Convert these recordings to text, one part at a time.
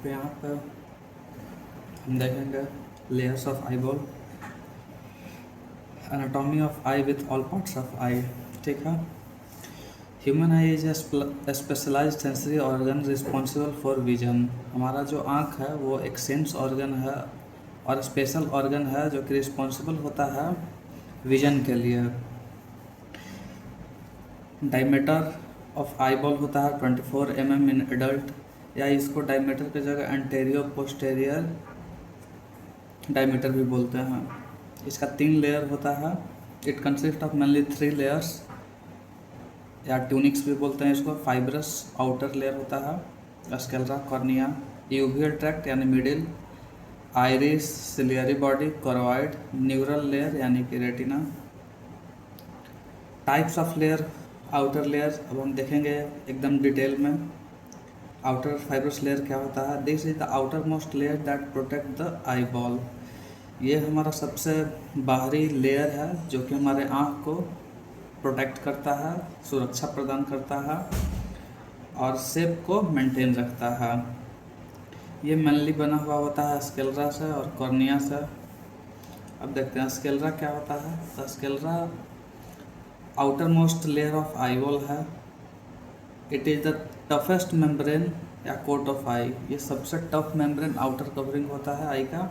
तो यहाँ पर हम देखेंगे layers of eyeball, anatomy of eye with all parts of eye. ठीक है। Human eye is a specialised sensory organ responsible for vision. हमारा जो आँख है वो एक सेंस ऑर्गन है और स्पेशल ऑर्गन है जो कि रिस्पॉन्सिबल होता है विजन के लिए। डायमीटर ऑफ आईबॉल होता है 24 mm इन एडल्ट, या इसको डायमीटर की जगह एंटेरियर पोस्टेरियर डायमीटर भी बोलते हैं। इसका 3 लेयर होता है। It consist of mainly 3 layers, या ट्यूनिक्स भी बोलते हैं इसको। फाइब्रस आउटर लेयर होता है, स्केलरा, कॉर्निया, यूवियल ट्रैक्ट यानी middle, iris, ciliary body, choroid, neural layer यानी कि retina. Types of layer, outer layer अब हम देखेंगे एकदम डिटेल में। आउटर फाइब्रस लेयर क्या होता है? This is the outer most layer that protect the eye ball. ये हमारा सबसे बाहरी लेयर है जो कि हमारे आँख को प्रोटेक्ट करता है, सुरक्षा प्रदान करता है और शेप को मेंटेन रखता है। ये मेनली बना हुआ होता है स्केलरा से और कॉर्निया से। अब देखते हैं स्केलरा क्या होता है। तो sclera outer most layer of eyeball है। It is the toughest membrane या कोट ऑफ आई। ये सबसे टफ मेम्ब्रेन आउटर कवरिंग होता है आई का।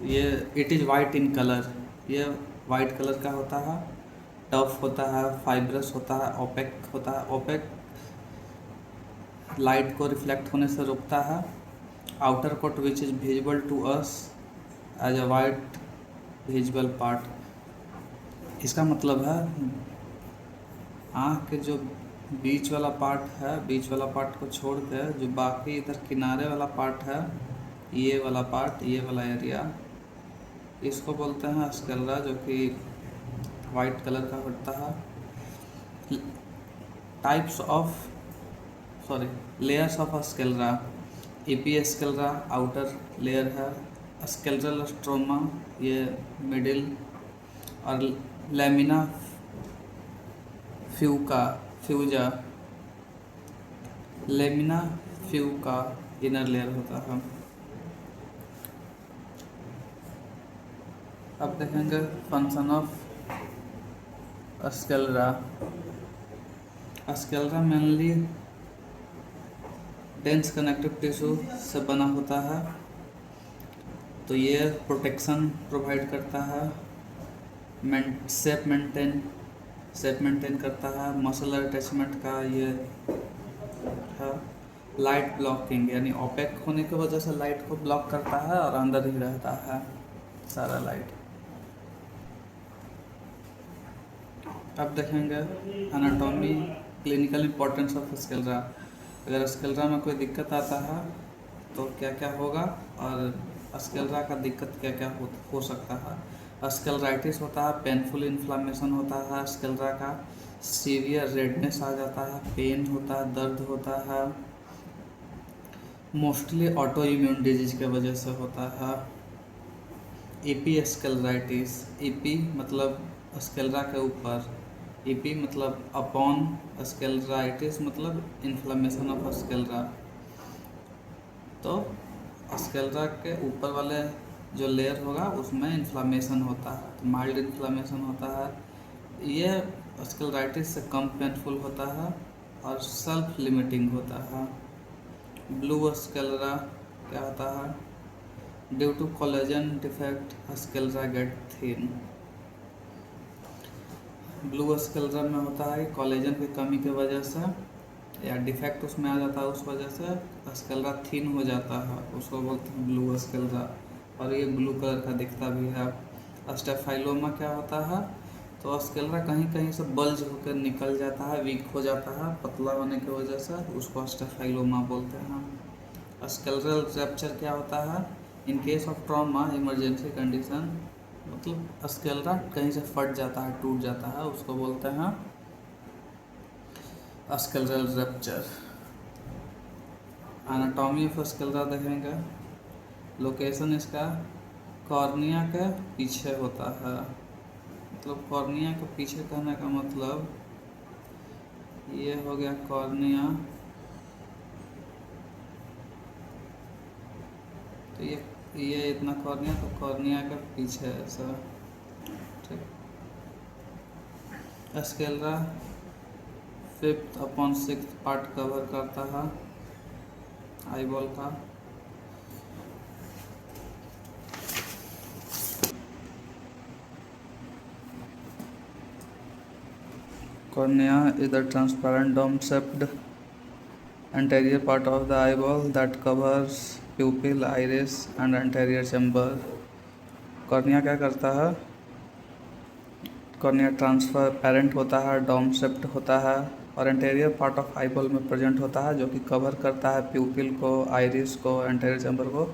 ये it is white in colour, ये वाइट कलर का होता है, टफ होता है, फाइब्रस होता है, ओपेक होता है। ओपेक लाइट को रिफ्लेक्ट होने से रोकता है। Outer coat which is visible to us as a white visible part. इसका मतलब है आँख के जो बीच वाला पार्ट है, बीच वाला पार्ट को छोड़ के जो बाकी इधर किनारे वाला पार्ट है, ये वाला पार्ट, ये वाला एरिया, इसको बोलते हैं स्केलरा, जो कि वाइट कलर का होता है। Types of layers of sclera. EP sclera outer layer है, स्केलरल स्ट्रोमा ये मिडिल, और लैमिना फ्यूजा लेमिना फ्यूका इनर लेयर होता है। अब देखेंगे function of sclera. Sclera mainly dense connective tissue से बना होता है, तो ये प्रोटेक्शन प्रोवाइड करता है, शेप मेंटेन करता है, मसल अटैचमेंट का ये है। लाइट ब्लॉकिंग यानी ओपेक होने की वजह से लाइट को ब्लॉक करता है और अंदर ही रहता है सारा लाइट। अब देखेंगे anatomy, clinical importance of sclera. अगर स्केलरा में कोई दिक्कत आता है तो क्या क्या होगा और स्केलरा का दिक्कत क्या क्या हो सकता है। स्केलराइटिस होता है, पेनफुल इन्फ्लामेशन होता है स्केलरा का, सीवियर रेडनेस आ जाता है, पेन होता है, दर्द होता है, मोस्टली ऑटो इम्यून डिजीज के वजह से होता है। ईपी स्केलराइटिस, ईपी मतलब स्केलरा के ऊपर, ईपी मतलब अपॉन, स्केलराइटिस मतलब इन्फ्लामेशन ऑफ स्केलरा। तो स्केलरा के ऊपर वाले जो लेयर होगा उसमें इन्फ्लामेशन होता है, तो माइल्ड इन्फ्लामेशन होता है। ये स्केलराइटिस से कम पेनफुल होता है और सेल्फ लिमिटिंग होता है। ब्लू स्केलरा क्या होता है? Due to collagen defect sclera get thin. Blue sclera में होता है कोलेजन की कमी की वजह से या डिफेक्ट उसमें आ जाता है, उस वजह से स्केलरा थिन हो जाता है, उसको बोलते हैं ब्लू स्केलरा, और ये ब्लू कलर का दिखता भी है। स्टेफाइलोमा क्या होता है? तो स्केलरा कहीं कहीं से बल्ज होकर निकल जाता है, वीक हो जाता है पतला होने की वजह से, उसको स्टेफाइलोमा बोलते हैं। स्केलरल रैप्चर क्या होता है? In case of trauma emergency condition, मतलब स्केलरा कहीं से फट जाता है, टूट जाता है, उसको बोलते हैं स्केलरल रैप्चर। एनाटॉमी ऑफ स्केलरा देखेंगे। लोकेशन इसका कॉर्निया के पीछे होता है, मतलब कॉर्निया के पीछे कहने का मतलब ये हो गया कॉर्निया, तो ये इतना कॉर्निया, तो कॉर्निया के पीछे है ऐसा। ठीक, स्केलरा 5/6 पार्ट कवर करता है आईबॉल का। Cornea is the transparent dome-shaped anterior part of the eyeball that covers pupil, iris and anterior chamber. Cornea क्या करता है? कॉर्निया ट्रांसपेरेंट होता है, डोम शेप्ड होता है और एंटेरियर पार्ट ऑफ आईबॉल में प्रेजेंट होता है, जो कि कवर करता है प्यूपिल को, आइरिस को, एंटेरियर चैम्बर को,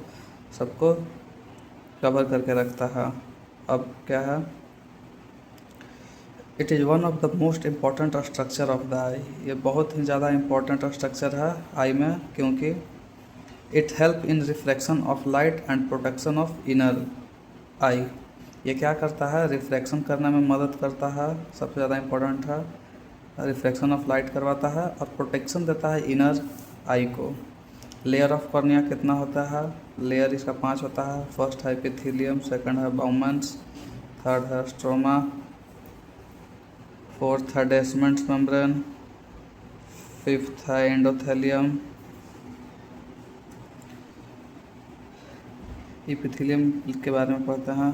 सबको कवर करके रखता है। अब क्या है? It is one of the most important structure of the eye. ये बहुत ही ज़्यादा इम्पॉर्टेंट स्ट्रक्चर है आई में, क्योंकि it help in reflection of light and protection of inner eye. ये क्या करता है? रिफ्लेक्शन करने में मदद करता है, सबसे ज़्यादा इम्पोर्टेंट है। रिफ्लेक्शन ऑफ लाइट करवाता है और प्रोटेक्शन देता है इनर आई को। लेयर ऑफ कॉर्निया कितना होता है? लेयर इसका 5 होता है। फर्स्ट है एपिथेलियम, सेकंड है बाउमेंस, थर्ड है स्ट्रोमा, फोर्थ है डेसमेंट्स मेम्ब्रेन, फिफ्थ है एंडोथेलियम। एपिथेलियम के बारे में पढ़ते हैं।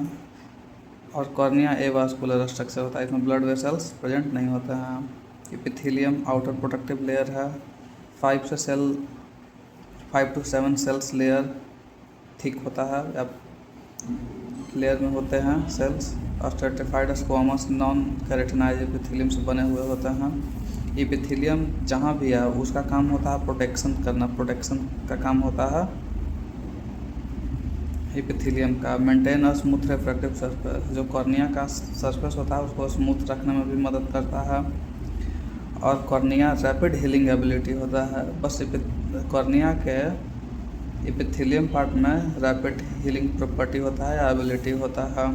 और कॉर्निया एवास्कुलर स्ट्रक्चर होता है, इसमें ब्लड वेसल्स प्रेजेंट नहीं होते हैं। एपिथेलियम आउटर प्रोटेक्टिव लेयर है। 5 to 7 सेल्स लेयर थिक होता है, या लेयर में होते हैं सेल्स। और स्ट्रेटिफाइड स्क्वामस नॉन केराटिनाइज एपिथेलियम से बने हुए होते हैं। एपिथेलियम जहाँ भी है उसका काम होता है प्रोटेक्शन करना, प्रोटेक्शन का काम होता है एपिथेलियम का। Maintain a smooth refractive surface, जो कॉर्निया का सरफेस होता है उसको स्मूथ रखने में भी मदद करता है। और कॉर्निया रैपिड हीलिंग एबिलिटी होता है। बस कॉर्निया के एपिथेलियम पार्ट में रैपिड हीलिंग प्रॉपर्टी होता है, एबिलिटी होता है।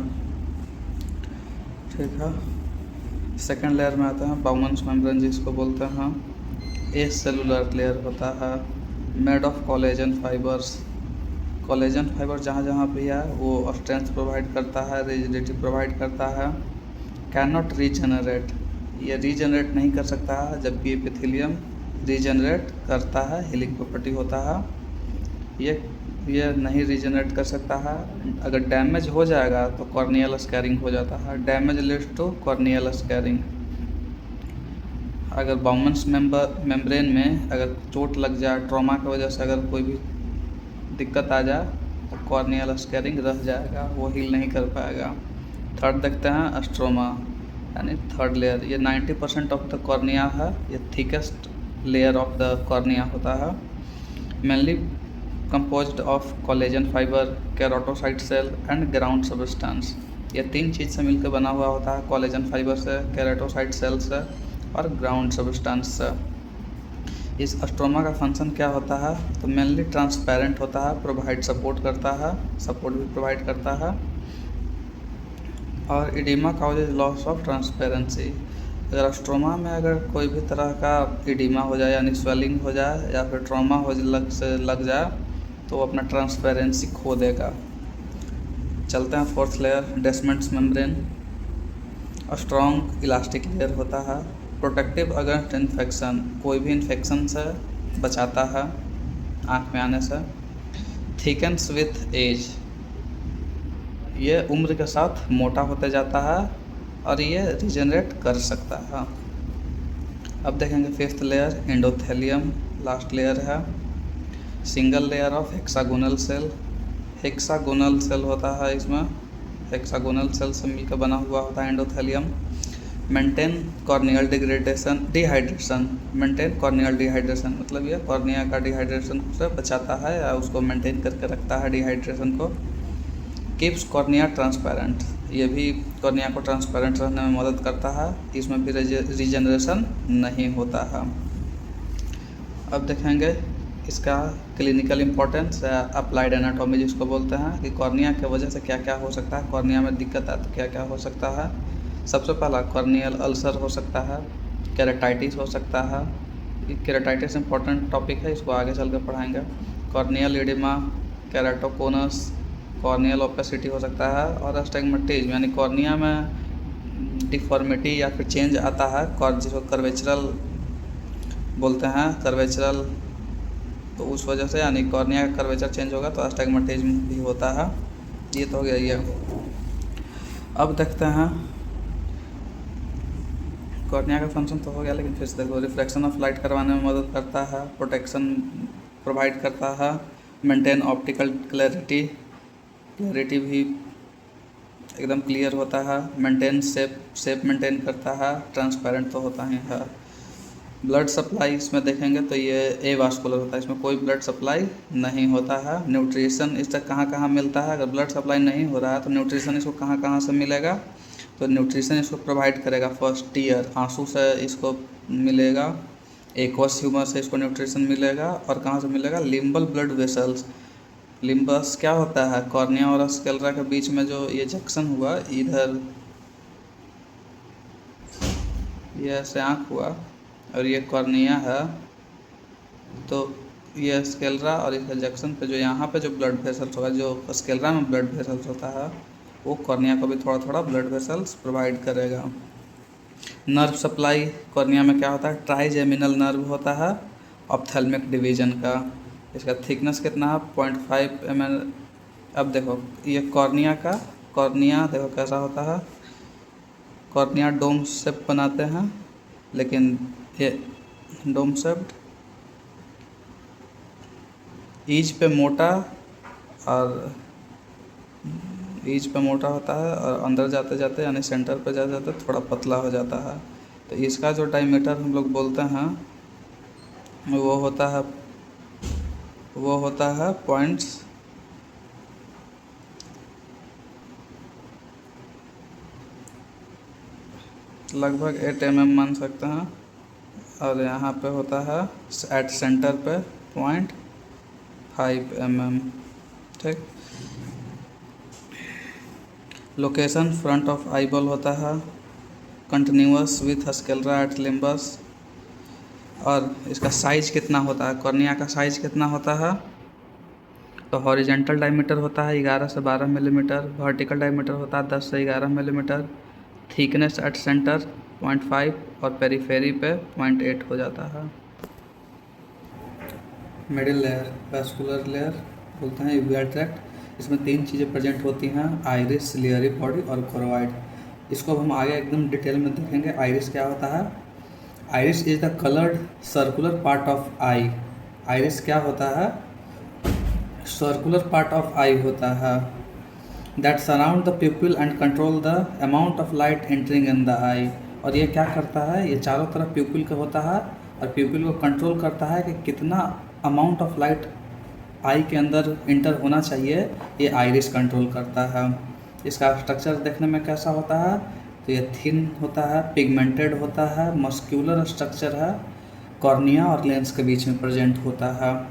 ठीक है, सेकेंड लेयर में आते हैं बाउमेंस मेम्ब्रेन जिसको बोलते हैं। ए सेलुलर लेयर होता है, made of collagen fibres. Collagen fibre जहाँ जहाँ भी है वो स्ट्रेंथ प्रोवाइड करता है, रिजिडिटी प्रोवाइड करता है। कैन नॉट रीजनरेट, ये रीजनरेट नहीं कर सकता है, जबकि एपिथेलियम रीजनरेट करता है, हीलिंग प्रॉपर्टी होता है। ये नहीं रीजनरेट कर सकता है। अगर डैमेज हो जाएगा तो कॉर्नियल स्कैरिंग हो जाता है। Damage leads to corneal scarring. अगर बाउमेंस मेम्ब्रेन में अगर चोट लग जाए, ट्रॉमा की वजह से अगर कोई भी दिक्कत आ जाए तो कॉर्नियल स्कैरिंग रह जाएगा, वो हील नहीं कर पाएगा। थर्ड देखते हैं स्ट्रोमा, यानी थर्ड लेयर। ये 90% ऑफ द कॉर्निया है, ये thickest layer of the cornea होता है। Mainly composed of collagen fibre, keratocyte cell and ground substance. ये 3 चीज़ से मिलकर बना हुआ होता है, कोलेजन फाइबर से, केराटोसाइट सेल से और ग्राउंड सब्सटेंस से। इस स्ट्रोमा का फंक्शन क्या होता है? तो मेनली ट्रांसपेरेंट होता है, प्रोवाइड सपोर्ट करता है, सपोर्ट भी प्रोवाइड करता है। और oedema causes loss of transparency. अगर स्ट्रोमा में अगर कोई भी तरह का इडीमा हो जाए, यानी स्वेलिंग हो जाए या फिर ट्रॉमा हो लग जाए, तो वो अपना ट्रांसपेरेंसी खो देगा। चलते हैं fourth layer, Descemet's membrane. Strong elastic layer होता है, प्रोटेक्टिव अगेंस्ट इन्फेक्शन, कोई भी इन्फेक्शन से बचाता है आँख में आने से। थिकन्स विथ एज, ये उम्र के साथ मोटा होते जाता है और ये रिजनरेट कर सकता है। अब देखेंगे fifth layer, endothelium, last layer है। Single layer of hexagonal cell. Hexagonal cell होता है इसमें, हेक्सागोनल सेल से मिलकर बना हुआ होता है endothelium. Maintain corneal dehydration, maintain corneal dehydration मतलब ये कॉर्निया का डिहाइड्रेशन से बचाता है या उसको मेंटेन करके रखता है डिहाइड्रेशन को। कीप्स कॉर्निया ट्रांसपेरेंट, ये भी कॉर्निया को ट्रांसपेरेंट रहने में मदद करता है, इसमें भी रीजनरेशन नहीं होता है। अब देखेंगे इसका क्लिनिकल इम्पोर्टेंस या अप्लाइड एनाटॉमी जिसको बोलते हैं, कि कॉर्निया की वजह से क्या क्या हो सकता है, कॉर्निया में दिक्कत आए तो क्या क्या हो सकता है। सबसे पहला कॉर्नियल अल्सर हो सकता है, केराटाइटिस हो सकता है। केराटाइटिस इंपॉर्टेंट टॉपिक है, इसको आगे चल कर पढ़ाएंगे। Corneal oedema, keratoconus, corneal opacity हो सकता है, और अस्टिग्मेटिज्म यानी कॉर्निया में डिफॉर्मिटी या फिर चेंज आता है, जिसको कर्वेचरल बोलते हैं, कर्वेचरल, तो उस वजह से यानी कॉर्निया का कर्वेचर चेंज होगा तो अस्टिग्मेटिज्म भी होता है। ये तो हो गया ये। अब देखते हैं कॉर्निया का फंक्शन तो हो गया, लेकिन फिर से देखो, रिफ्लेक्शन ऑफ लाइट करवाने में मदद करता है, प्रोटेक्शन प्रोवाइड करता है, मेंटेन ऑप्टिकल क्लैरिटी भी एकदम क्लियर होता है, मेंटेन शेप मेंटेन करता है, ट्रांसपेरेंट तो होता ही है। ब्लड सप्लाई इसमें देखेंगे तो ये ए वास्कुलर होता है, इसमें कोई ब्लड सप्लाई नहीं होता है। न्यूट्रिशन इससे कहाँ कहाँ मिलता है, अगर ब्लड सप्लाई नहीं हो रहा है तो न्यूट्रिशन इसको कहाँ कहाँ से मिलेगा, तो न्यूट्रिशन इसको प्रोवाइड करेगा फर्स्ट ईयर, आंसू से इसको मिलेगा, एक्वस ह्यूमर से इसको न्यूट्रिशन मिलेगा, और कहाँ से मिलेगा, लिम्बल ब्लड वेसल्स। लिम्बस क्या होता है, कॉर्निया और स्क्लेरा के बीच में जो ये जंक्शन हुआ, इधर ये ऐसे आँख हुआ और ये कॉर्निया है, तो ये स्क्लेरा और इसके जंक्शन पे जो यहाँ पे जो ब्लड वेसल्स होगा, जो स्क्लेरा में ब्लड वेसल्स होता है, वो कॉर्निया को भी थोड़ा थोड़ा ब्लड वेसल्स प्रोवाइड करेगा। नर्व सप्लाई कॉर्निया में क्या होता है, ट्राइजेमिनल नर्व होता है ऑप्थेल्मिक डिवीजन का। इसका थिकनेस कितना है, 0.5 mm। अब देखो ये कॉर्निया देखो कैसा होता है, कॉर्निया डोम शेप बनाते हैं, लेकिन ये डोम शेप्ड, ईज पे मोटा होता है, और अंदर जाते जाते यानी सेंटर पे जाते जाते थोड़ा पतला हो जाता है। तो इसका जो डायमीटर हम लोग बोलते हैं वो होता है पॉइंट्स लगभग 8 mm मान सकते हैं, और यहाँ पे होता है एट सेंटर पे 0.5 mm। ठीक, लोकेशन फ्रंट ऑफ आईबॉल होता है, continuous with sclera at limbus. और इसका साइज कितना होता है, कॉर्निया का साइज कितना होता है, तो हॉरिजेंटल डायमीटर होता है 11 से 12 मिलीमीटर, वर्टिकल डायमीटर होता है 10 से 11 मिलीमीटर, थिकनेस एट सेंटर 0.5 और पेरीफेरी पे 0.8 हो जाता है। मिडिल लेयर, वैस्कुलर लेयर बोलते हैं, यूविया ट्रैक्ट, इसमें 3 चीज़ें प्रेजेंट होती हैं, आइरिस, सिलियरी बॉडी और कोरोइड। इसको अब हम आगे एकदम डिटेल में देखेंगे। आइरिस क्या होता है, iris is the coloured circular part of eye. Iris क्या होता है, सर्कुलर पार्ट ऑफ आई होता है, that surround the pupil and control the amount of light entering in the eye. और ये क्या करता है, ये चारों तरफ प्यूपिल का होता है और प्यूपिल को कंट्रोल करता है कि कितना अमाउंट ऑफ लाइट आई के अंदर इंटर होना चाहिए, ये आइरिस कंट्रोल करता है। इसका स्ट्रक्चर देखने में कैसा होता है, तो ये थिन होता है, पिगमेंटेड होता है, मस्क्यूलर स्ट्रक्चर है, कॉर्निया और लेंस के बीच में प्रेजेंट होता है।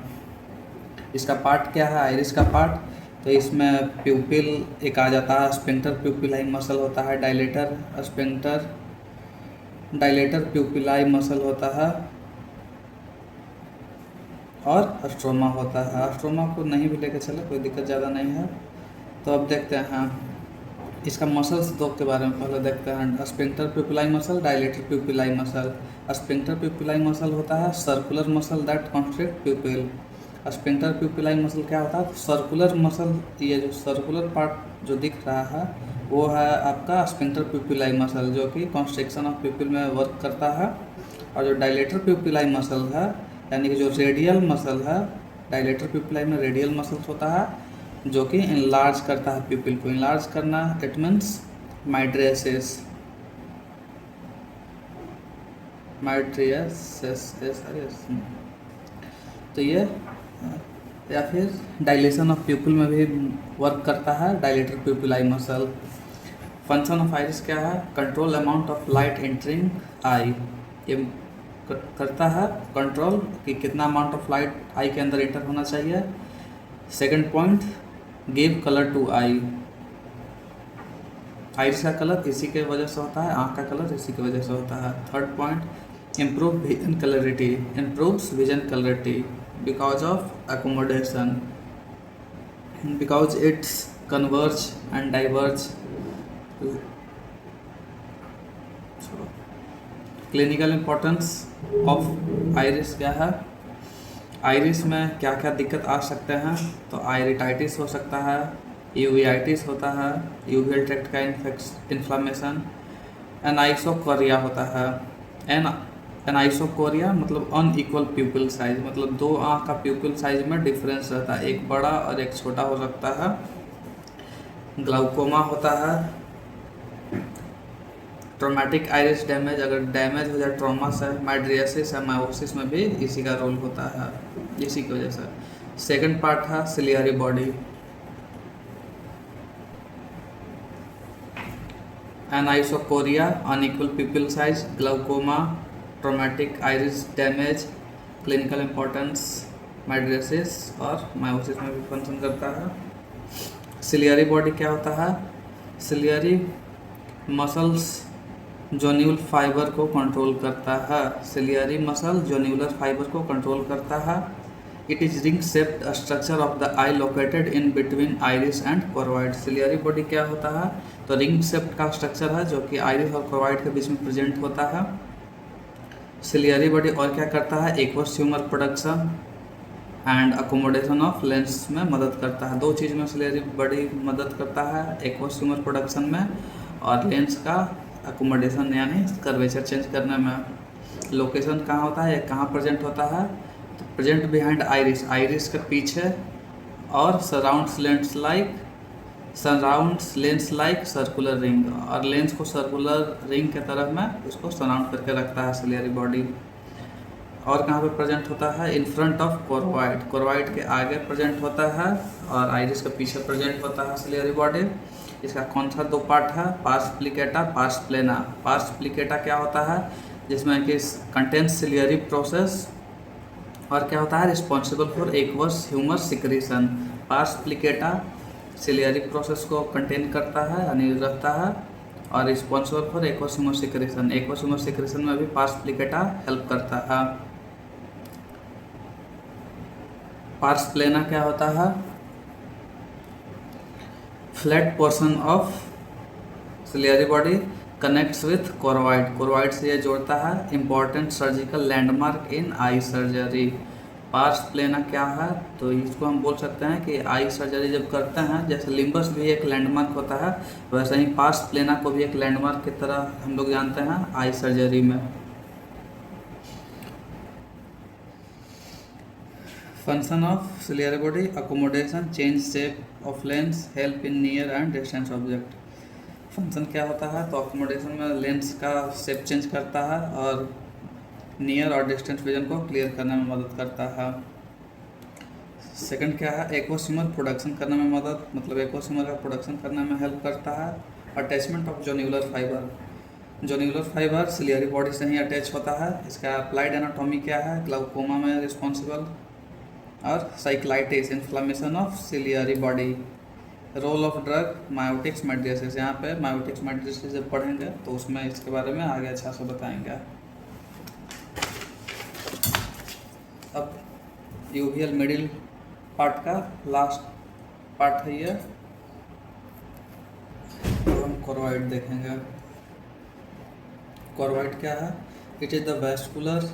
इसका पार्ट क्या है, आइरिस का पार्ट, तो इसमें प्यूपिल एक आ जाता है, स्फिंक्टर प्यूपिलाई मसल होता है, डायलेटर प्यूपिलाई मसल होता है, और स्ट्रोमा होता है। स्ट्रोमा को नहीं भी लेकर चले, कोई दिक्कत ज़्यादा नहीं है। तो अब देखते हैं इसका मसल्स दो के बारे में पहले देखते हैं। Sphincter pupillae muscle, dilator pupillae muscle. Sphincter pupillae muscle होता है circular muscle that constrict pupil. Sphincter pupillae muscle क्या होता है, सर्कुलर मसल, ये जो सर्कुलर पार्ट जो दिख रहा है वो है आपका स्फिंक्टर प्यूपिलाई मसल, जो कि कॉन्स्ट्रिक्शन ऑफ प्यूपिल में वर्क करता है। और जो डायलेटर प्यूपिलाई मसल है, यानी कि जो रेडियल मसल है, डायलेटर प्यूपिलाई में रेडियल मसल्स होता है, जो कि इनलार्ज करता है प्यूपिल को। इनलार्ज करना इट मीन्स माइड्रेसिस, तो ये, या फिर डायलेशन ऑफ प्यूपिल में भी वर्क करता है dilator pupillae muscle. Function of iris क्या है, control amount of light entering eye. ये करता है कंट्रोल कि कितना अमाउंट ऑफ लाइट आई के अंदर एंटर होना चाहिए। Second point, give colour to eye. Iris का कलर इसी के वजह से होता है, आँख का कलर इसी की वजह से होता है। Third point, improve vision clarity, improves vision clarity because of accommodation. because it's converge and diverge. Clinical importance of iris क्या है? आइरिस में क्या क्या दिक्कत आ सकते हैं? तो आइरिटाइटिस हो सकता है, यूवीआइटिस होता है, यूवियल ट्रैक्ट का इन्फ्लामेशन, एनाइसोकोरिया होता है। एनाइसोकोरिया मतलब अनइक्वल प्यूपिल साइज, मतलब दो आँख का प्यूपिल साइज में डिफरेंस रहता है, एक बड़ा और एक छोटा हो सकता है। ग्लाउकोमा होता है। ट्रोमेटिक आइरिस डैमेज, अगर डैमेज हो जाए ट्रॉमा से, माइड्रियासिस या मायोसिस में भी इसी का रोल होता है, इसी की वजह से। सेकंड पार्ट है ciliary body. Anisocoria, unequal pupil size, glaucoma, traumatic iris damage, clinical importance, mydriasis और मायोसिस में भी फंक्शन करता है। सिलियरी बॉडी क्या होता है? सिलियरी मसल्स जोन्यूल फाइबर को कंट्रोल करता है। सिलियरी मसल जोन्यूलर फाइबर को कंट्रोल करता है। It is ring shaped structure of the I located in between iris and choroid. Ciliary body क्या होता है? तो रिंग शेप्ड का स्ट्रक्चर है जो कि आइरिस और कोरोइड के बीच में प्रेजेंट होता है। सिलियरी बॉडी और क्या करता है? Aqueous humour production and accommodation of lens में मदद करता है। दो चीज़ में सिलियरी बॉडी मदद करता है, एक्वस ह्यूमर प्रोडक्शन में और लेंस का अकोमोडेशन यानी कर्वेचर चेंज करने में। लोकेशन कहाँ होता है, कहाँ प्रेजेंट होता है? तो प्रेजेंट बिहाइंड आइरिस, आइरिस के पीछे, और surrounds lens like circular ring, और लेंस को सर्कुलर रिंग के तरफ में उसको सराउंड करके रखता है सिलियरी बॉडी। और कहाँ पे प्रेजेंट होता है? In front of choroid, choroid के आगे प्रेजेंट होता है और आइरिस के पीछे प्रेजेंट होता है सिलियरी बॉडी। इसका कौन सा दो पार्ट है? Pars plicata, pars plana. Pars plicata क्या होता है? जिसमें कि कंटेन्स सिलियरी प्रोसेस, और क्या होता है? Responsible for aqueous humour secretion. Pars plicata ciliary process को कंटेन करता है यानी रखता है, और responsible for aqueous humour secretion, aqueous humour secretion में भी पार्स प्लिकेटा हेल्प करता है। पार्स प्लेना क्या होता है? Flat portion of ciliary body connects with choroid, choroid से ये जोड़ता है। Important surgical landmark in eye surgery. Pars plana क्या है? तो इसको हम बोल सकते हैं कि आई सर्जरी जब करते हैं, जैसे लिम्बस भी एक लैंडमार्क होता है, वैसे ही पार्स प्लेना को भी एक लैंडमार्क की तरह हम लोग जानते हैं आई सर्जरी में। Function of ciliary body, accommodation, change shape of lens, help in near and distance object. Function क्या होता है? तो अकोमोडेशन में लेंस का शेप चेंज करता है और नियर और डिस्टेंस विजन को क्लियर करने में मदद करता है। सेकंड क्या है? एक्वस ह्यूमर प्रोडक्शन करने में मदद, मतलब एक्वस ह्यूमर का प्रोडक्शन करने में हेल्प करता है। Attachment of zonular fibre, zonular fibre ciliary body से ही अटैच होता है। इसका अप्लाइड एनाटॉमी क्या है? ग्लाउकोमा में रिस्पॉन्सिबल। और cyclitis, inflammation of ciliary body. Role of drug, miotics mydriasis. यहाँ पे मायोटिक्स माइड्रियासिस जब पढ़ेंगे तो उसमें इसके बारे में आगे अच्छा से बताएंगे। अब यूवियल मिडिल पार्ट का लास्ट पार्ट है ये, तो हम कोरोइड देखेंगे। कोरोइड क्या है? It is the vascular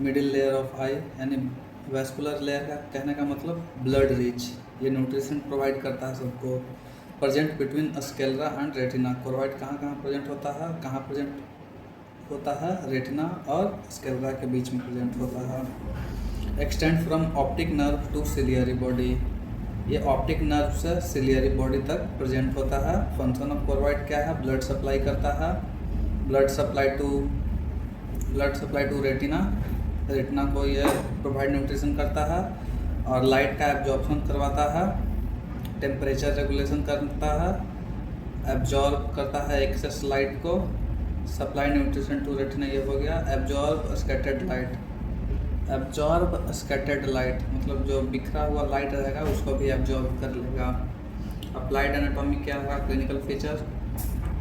middle layer of eye, यानी वैस्कुलर लेयर का कहने का मतलब ब्लड रिच, ये न्यूट्रिशन प्रोवाइड करता है सबको। Present between sclera and retina. Choroid कहाँ कहाँ प्रेजेंट होता है? कहाँ प्रेजेंट होता है? रेटिना और स्केलेरा के बीच में प्रेजेंट होता है। Extend from optic nerve to ciliary body, ये ऑप्टिक नर्व से सिलियरी बॉडी तक प्रेजेंट होता है। फंक्शन ऑफ कोरोइड क्या है? ब्लड सप्लाई करता है, blood supply to retina, retina को ये प्रोवाइड न्यूट्रिशन करता है, और लाइट का एब्जॉर्प्शन करवाता है, टेम्परेचर रेगुलेशन करता है, एब्जॉर्ब करता है एक्सेस लाइट को, सप्लाई न्यूट्रिशन टू रेटिना, ये हो गया। Absorb scattered light, absorb scattered light मतलब जो बिखरा हुआ लाइट रहेगा उसको भी एब्जॉर्ब कर लेगा। अप्लाइड एनाटॉमी क्या होगा? क्लिनिकल फीचर,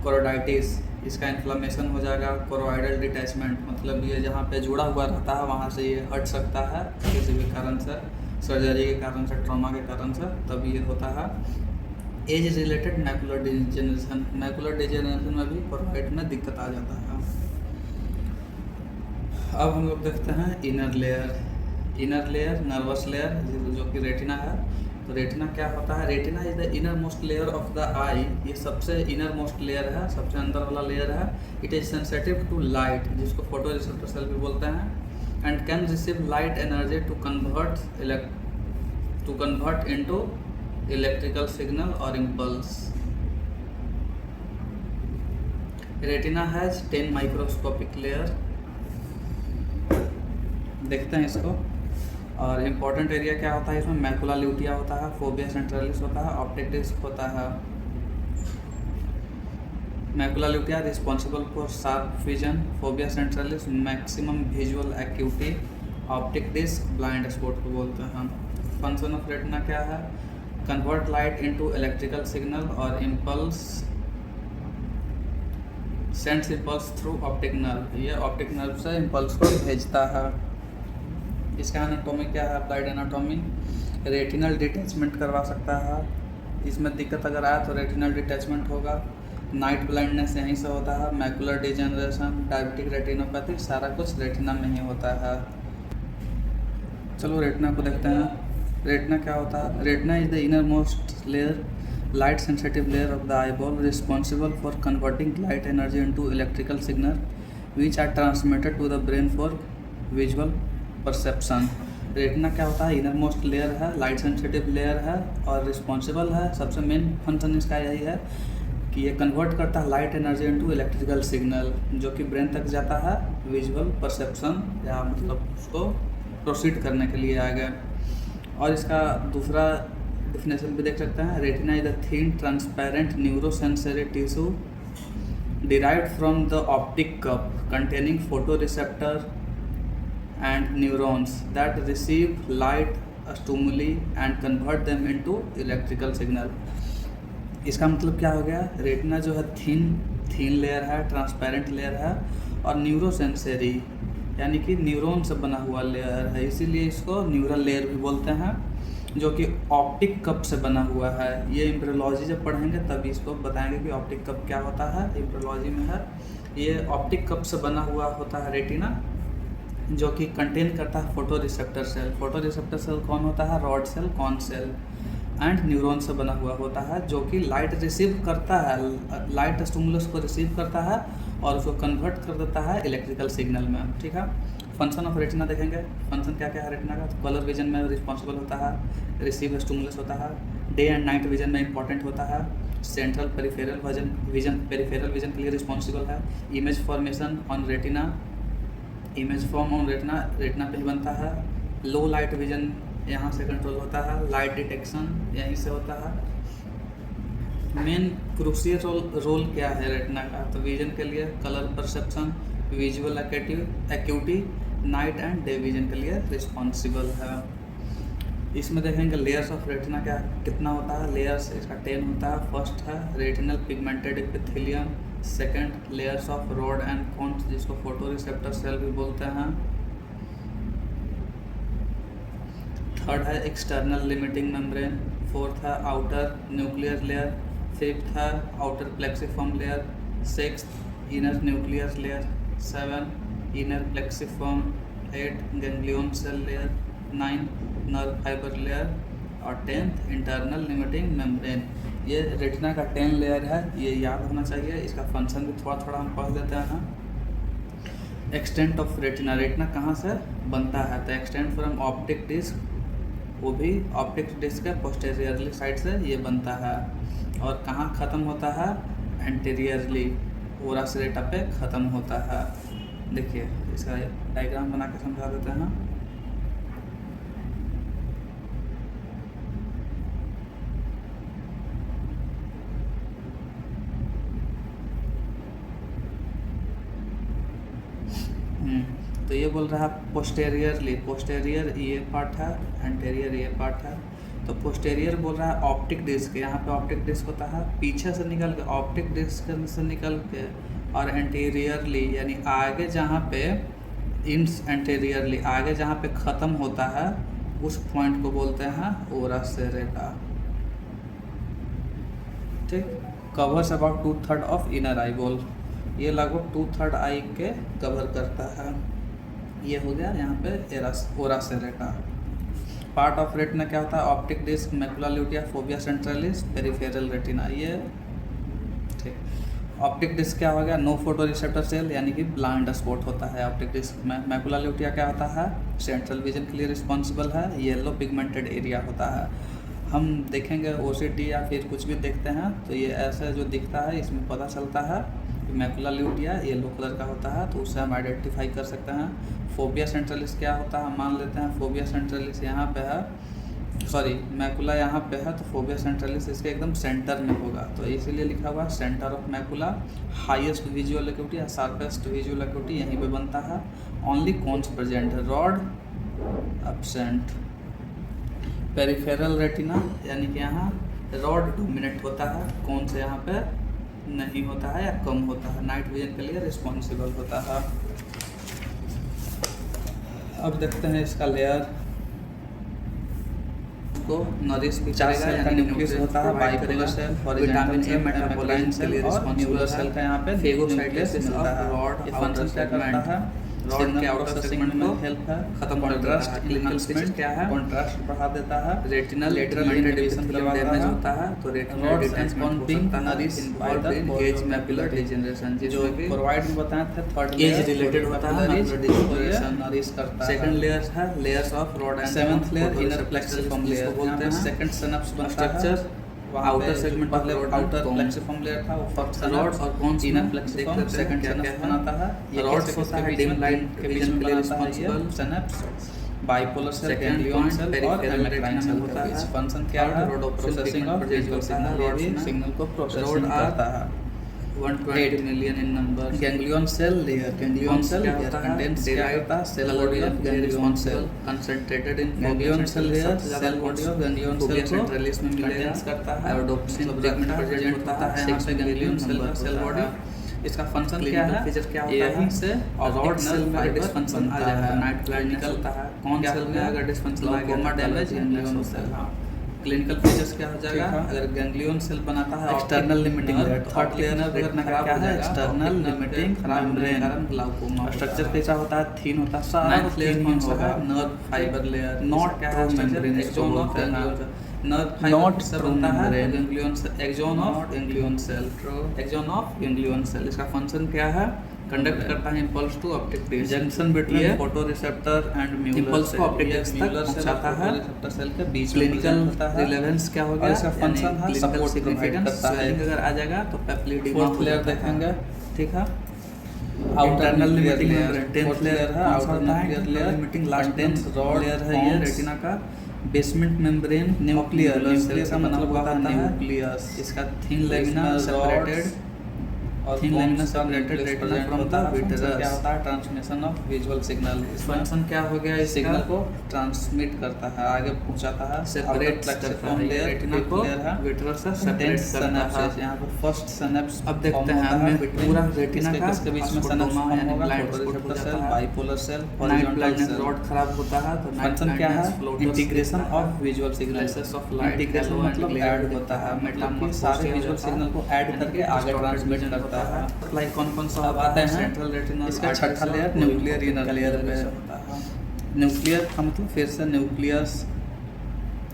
कोरोडाइटिस, इसका इन्फ्लामेशन हो जाएगा। कोरोइडल डिटैचमेंट मतलब ये जहाँ पे जुड़ा हुआ रहता है वहाँ से ये हट सकता है किसी भी कारण से। सर्जरी के कारण से, ट्रॉमा के कारण से, तब ये होता है। Age related macular degeneration, macular degeneration में भी फोरहेड में दिक्कत आ जाता है। अब हम लोग देखते हैं inner layer. Inner layer nervous layer जो कि रेटिना है। तो रेटिना क्या होता है? Retina is the inner most layer of the eye. ये सबसे इनर मोस्ट लेयर है, सबसे अंदर वाला लेयर है। It is sensitive to light, जिसको फोटो रिसेप्टर सेल भी बोलते हैं, and can receive light energy to convert into electrical signal और impulse. Retina has 10 microscopic layer. देखते हैं इसको। और इम्पॉर्टेंट एरिया क्या होता है इसमें? मैकुला ल्यूटिया होता है, फोबिया सेंट्रलिस होता है, ऑप्टिक डिस्क होता है। Macula lutea responsible for sharp vision, fovea centralis maximum visual acuity, optic disc blind spot को बोलते हैं। फंक्शन ऑफ रेटिना क्या है? Convert light into electrical signal और impulse, sends impulse through optic nerve. ये optic nerve से impulse को भेजता है। इसका एनाटॉमी क्या है? Applied anatomy. रेटिनल डिटैचमेंट करवा सकता है। इसमें दिक्कत अगर आए तो रेटिनल डिटैचमेंट होगा। नाइट ब्लाइंडनेस यहीं से होता है। मैकुलर डिजेनरेशन, डायबिटिक रेटिनोपैथी, सारा कुछ रेटिना में ही होता है। चलो रेटिना को देखते हैं। रेटिना क्या होता है? Retina is the inner most layer, light sensitive layer of the eyeball, responsible for converting light energy into electrical signal which are transmitted to the brain for visual perception. Retina क्या होता है? Inner most layer है, light sensitive layer है और responsible है। सबसे main function इसका यही है कि ये कन्वर्ट करता है light energy into electrical signal, जो कि ब्रेन तक जाता है विजुअल परसेप्शन, या मतलब उसको प्रोसीड करने के लिए आगे। और इसका दूसरा डिफिनेशन भी देख सकते हैं। Retina is the thin transparent neurosensory tissue derived from the optic cup containing photoreceptor and neurons that receive light stimuli and convert them into electrical signal। इसका मतलब क्या हो गया? रेटिना जो है थीन लेयर है, ट्रांसपेरेंट लेयर है और न्यूरोसेंसरी यानी कि न्यूरॉन से बना हुआ लेयर है, इसीलिए इसको न्यूरल लेयर भी बोलते हैं, जो कि ऑप्टिक कप से बना हुआ है। ये एम्ब्रियोलॉजी जब पढ़ेंगे तभी इसको बताएंगे कि ऑप्टिक कप क्या होता है, एम्ब्रियोलॉजी में है। ये ऑप्टिक कप से बना हुआ होता है रेटिना, जो कि कंटेन करता है photo receptor cell. Photo receptor cell कौन होता है? Rod cell, cone cell and neuron से बना हुआ होता है, जो कि लाइट रिसीव करता है, लाइट स्टिमुलस को रिसीव करता है और उसको कन्वर्ट कर देता है इलेक्ट्रिकल सिग्नल में। ठीक है। फंक्शन ऑफ रेटिना देखेंगे। फंक्शन क्या क्या है रेटिना का? तो कलर विजन में रिस्पॉन्सिबल होता है, रिसीव स्टिमुलस होता है, डे एंड नाइट विजन में इंपॉर्टेंट होता है, सेंट्रल पेरिफेरल विजन के लिए रिस्पॉन्सिबल है, image formation on retina, image form on retina पे ही बनता है, लो लाइट विजन यहाँ से कंट्रोल होता है, लाइट डिटेक्शन यहीं से होता है। मेन क्रूशियल रोल क्या है रेटिना का? तो विजन के लिए colour perception, visual acuity, night and day vision के लिए रिस्पॉन्सिबल है। इसमें देखेंगे लेयर्स ऑफ रेटिना क्या कितना होता है। लेयर्स इसका 10 होता है। फर्स्ट है retinal pigmented epithelium, second layers of rod and cones, जिसको फोटो रिसेप्टर सेल भी बोलते हैं। थर्ड है एक्सटर्नल लिमिटिंग मेम्ब्रेन, फोर्थ है आउटर न्यूक्लियर लेयर, फिफ्थ है outer plexiform layer, sixth inner nuclear layer, 7 inner plexiform, 8 ganglion cell layer, 9 nerve fibre layer और 10th internal limiting membrane. ये retina का 10 layer है, ये याद होना चाहिए। इसका फंक्शन भी थोड़ा थोड़ा हम पढ़ लेते हैं। एक्सटेंट ऑफ रेटिना, रेटिना कहाँ से बनता है? तो एक्सटेंट फ्रॉम ऑप्टिक डिस्क, वो भी ऑप्टिक डिस्क के पोस्टेरियरली साइड से ये बनता है। और कहाँ ख़त्म होता है? एंटीरियरली, ओरा सेरेटा पे ख़त्म होता है। देखिए इसका डायग्राम बना के समझा देते हैं। तो ये बोल रहा है पोस्टेरियरली, पोस्टेरियर ये पार्ट है, एंटेरियर ये पार्ट है। तो पोस्टेरियर बोल रहा है ऑप्टिक डिस्क, यहाँ पे ऑप्टिक डिस्क होता है, पीछे से निकल के ऑप्टिक डिस्क से निकल के, और एंटीरियरली यानी आगे जहाँ पे इंस एंटीरियरली आगे जहाँ पे ख़त्म होता है उस पॉइंट को बोलते हैं ओरा सेरेटा। ठीक, covers about 2/3 of inner eye ball, ये लगभग 2/3 आई के कवर करता है। ये हो गया यहाँ पे ora serrata. Part of retina क्या होता है? Optic disc, macula lutea, fovea centralis, peripheral retina. ये ठीक। ऑप्टिक डिस्क क्या हो गया? नो फोटो रिसेप्टर सेल, यानी कि ब्लाइंड स्पॉट होता है ऑप्टिक डिस्क में। मैकुला ल्यूटिया क्या होता है? सेंट्रल विजन के लिए रिस्पॉन्सिबल है, येलो पिगमेंटेड एरिया होता है। हम देखेंगे ओसीटी या फिर कुछ भी देखते हैं तो ये ऐसा जो दिखता है, इसमें पता चलता है कि मैकुला ल्यूटिया येलो कलर का होता है, तो उससे हम आइडेंटिफाई कर सकते हैं। फोबिया सेंट्रलिस क्या होता है? हम मान लेते हैं फोबिया सेंट्रलिस यहाँ पे है, सॉरी मैकुला यहाँ पे है, तो फोबिया सेंट्रलिस इसके एकदम सेंटर में होगा, तो इसीलिए लिखा हुआ centre of macula. Highest visual acuity या शार्पेस्ट विजुअल एक्यूटी यहीं पे बनता है। ओनली कोन्स प्रेजेंट है, रॉड एब्सेंट। पेरिफेरल रेटिना यानी कि यहाँ रॉड डोमिनेट होता है, कौन से यहाँ पे नहीं होता है या कम होता है, नाइट विजन के लिए रिस्पॉन्सिबल होता है। अब देखते हैं इसका लेयर को नरिश भी करेगा, यानी न्यूक्लियस होता है, बाइपोलर सेल, विटामिन ए, मेटाबोलाइन सेल और न्यूक्लियर सेल का यहाँ पे फेगोसाइटोसिस मिलता है। रॉड ये फंक्शन क्या करता है? रॉड के आउटर सेगमेंट में हेल्प है, खत्म कॉन्ट्रास्ट क्लिनिकल फीचर क्या है? कॉन्ट्रास्ट बढ़ा देता है। रेटिनल लेटरल डिवीजन के बाद डैमेज होता है तो रेटिनल डिटैचमेंट हो सकता है। Nourish by the age macular degeneration, जो प्रोवाइड में बताया था थर्ड एज रिलेटेड होता है, मैकुलर नरिश करता है। सेकंड लेयर है layers of rod and seventh layer inner plexiform layer बोलते हैं। सेकंड सिनैप्स बनता है, आउटर सेगमेंट पहले आउटर प्लेक्सिफॉर्म लेयर था, वो फर्स्ट रॉड्स और कौन सी इनर प्लेक्सिफॉर्म सेकंड सिनैप्स बनाता है। ये रॉड्स होता है डिम लाइट के बीच में responsible synapse, bipolar cell, ganglion cell और एमेक्राइन सेल होता है। फंक्शन क्या है? Role of processing of visual signal, signal को प्रोसेसिंग करता है। 120 million in number. Ganglion cell layer. Ganglion cell layer contains derived cell body of ganglion cell concentrated in ganglion cell layer. Cell body of ganglion cell को centralis में contains करता है और डोप्सिन pigment present होता है यहाँ पे ganglion cell का cell body। इसका फंक्शन क्या है? फीचर क्या होता है? यहीं से रॉड सेल में डिस्फंक्शन आ जाता है, नाइट फ्लाइट निकलता है। कौन सेल में अगर डिस्फंक्शन आ गया? Damage ganglion cell. Clinical features क्या हो जाएगा? अगर गैंग्लियन सेल बनाता है external limiting layer, third layer अगर खराब हो जाएगा, external limiting membrane glaucoma. Structure कैसा होता है? थिन होता है। नाइन्थ लेयर कौन सा है? Nerve fibre layer. नॉट क्या है? Membrane axon of ganglion, nerve fibre से बनता है ganglion cell, axon of ganglion cell, axon of ganglion cell. इसका फंक्शन क्या है? कंडक्ट करता है impulse to optic disc, junction between photoreceptor and Muller impulse को ऑप्टिक डिस्क तक पहुंचाता है, रिसेप्टर सेल के बीच में। क्लिनिकल रिलेवेंस क्या होगा? इसका फंक्शन है सपोर्ट सिग्निफिकेंस करता है। अगर आ जाएगा तो पेप्लिडिमा फोर्थ लेयर देखेंगे, ठीक है। Internal limiting layer, 10th layer है, outer layer limiting, last 10th rod layer है ये रेटिना का। बेसमेंट मेम्ब्रेन न्यूक्लियर, न्यूक्लियर का मतलब होता है न्यूक्लियस। इसका थिन लेमिना सेपरेटेड और thin liner separated retina from the vitreous. क्या होता है? Transmission of visual signal. Function क्या हो गया? इस सिग्नल को ट्रांसमिट करता है, आगे पहुंचाता है। सेपरेट प्लेक्सिफॉर्म लेयर रेटिना को विट्रस से सेपरेट करता है। यहां पर फर्स्ट सिनैप्स अब देखते हैं हमें पूरा रेटिना का इसके बीच में सिनैप्स यानी blind receptor cell, bipolar cell, horizontal cell. Rod खराब होता है तो फंक्शन क्या है? Integration of visual signals of light. Integration मतलब ऐड होता है, मतलब सारे विजुअल सिग्नल को ऐड करके आगे ट्रांसमिट करता है। सप्लाई कौन सा आते हैं? Central retina. इसका छठा लेयर न्यूक्लियर इनर लेयर में होता है। न्यूक्लियर का मतलब फिर से न्यूक्लियस,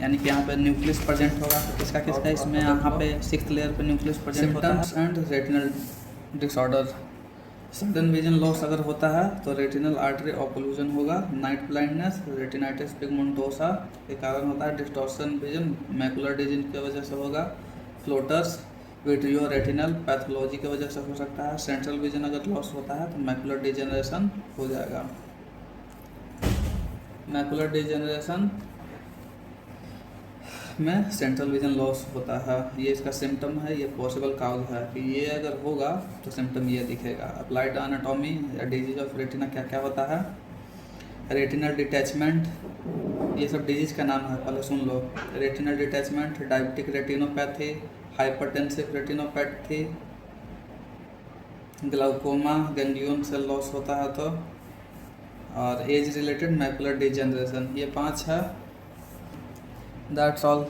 यानी कि यहाँ पे न्यूक्लियस प्रेजेंट होगा। किसका किसका? इसमें यहाँ पे 6th लेयर पे न्यूक्लियस प्रेजेंट होता है। And retinal disorder, sudden vision loss अगर होता है तो रेटिनल आर्टरी ऑक्लूजन होगा। नाइट ब्लाइंडनेस रेटिनाइटिस पिगमेंटोसा के कारण होता है। डिस्टॉर्शन विजन मैकुलर डिजीज की वजह से होगा। फ्लोटर्स विट्रियो रेटिनल पैथोलॉजी की वजह से हो सकता है। सेंट्रल विजन अगर लॉस होता है तो मैकुलर डिजेनरेशन हो जाएगा। मैकुलर डिजेनरेशन में सेंट्रल विजन लॉस होता है, ये इसका सिम्टम है, ये पॉसिबल काउज है कि ये अगर होगा तो सिम्टम ये दिखेगा। अप्लाइड एनाटॉमी या डिजीज ऑफ रेटिना क्या क्या होता है? रेटिनल डिटैचमेंट, ये सब डिजीज का नाम है, पहले सुन लो। Retinal detachment, diabetic retinopathy, hypertensive retinopathy, glaucoma, ganglion cell loss होता है तो, और एज रिलेटेड मैकुलर डिजेनरेशन, ये 5 है। That's all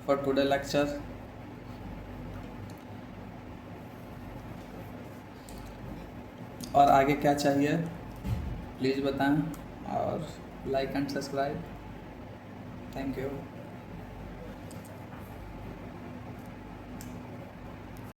for today lecture. और आगे क्या चाहिए प्लीज़ बताएं, और like and subscribe. Thank you.